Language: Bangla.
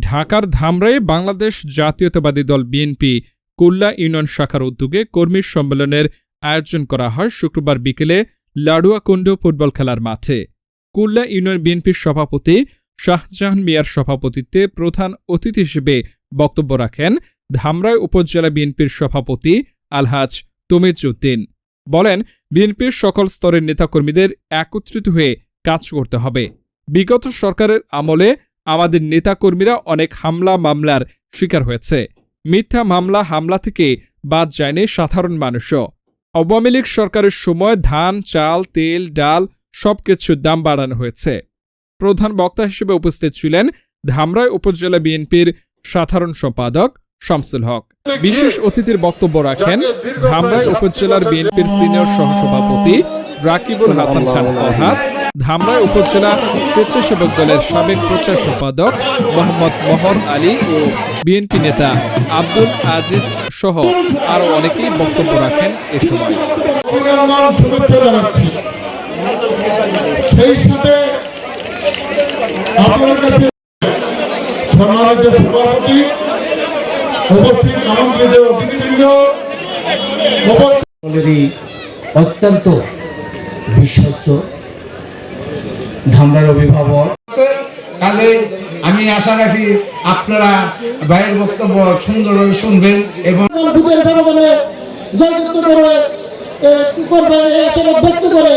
ঢাকার ধামরায়ে বাংলাদেশ জাতীয়তাবাদী দল বিএনপি কুল্লা ইউনিয়ন শাখার উদ্যোগে কর্মী সম্মেলনের আয়োজন করা হয় শুক্রবার বিকেলে লাড়ুয়াকুণ্ড ফুটবল খেলার মাঠে। কুল্লা ইউনিয়ন বিএনপির সভাপতি শাহজাহান মিয়ার সভাপতিত্বে প্রধান অতিথি হিসেবে বক্তব্য রাখেন ধামরাই উপজেলা বিএনপির সভাপতি আলহাজ তমিজউদ্দিন। বলেন, বিএনপির সকল স্তরের নেতাকর্মীদের একত্রিত হয়ে কাজ করতে হবে। বিগত সরকারের আমলে আমাদের নেতাকর্মীরা অনেক হামলা মামলার শিকার হয়েছে। মিথ্যা মামলা হামলা থেকে বাদ যায়নি সাধারণ মানুষও। আওয়ামী লীগ সরকারের সময় ধান, চাল, তেল, ডাল সবকিছুর দাম বাড়ানো হয়েছে। প্রধান বক্তা হিসেবে উপস্থিত ছিলেন ধামরাই উপজেলা বিএনপির সাধারণ সম্পাদক শামসুল হক। বিশেষ অতিথির বক্তব্য রাখেন ধামরাই উপজেলার বিএনপির সিনিয়র সহসভাপতি রাকিবুল হাসান খান ফরহাদ, ধামরাই উপজেলা স্বেচ্ছাসেবক দলের সাবেক প্রচার সম্পাদক মোহাম্মদ মহর আলী ও বিএনপি নেতা আব্দুল আজিজ সহ আরো অনেকেই বক্তব্য রাখেন এ সময়। সেই সাথে আপনার কাছে সম্মানিত সভাপতি, উপস্থিত আমন্ত্রিত অতিথিবৃন্দ, অত্যন্ত বিশ্বস্ত ধামরার অভিভাবক। আমি আশা রাখি আপনারা ভাইয়ের বক্তব্য সুন্দরভাবে শুনবেন এবং জয়যুক্ত করবে ব্যক্ত করে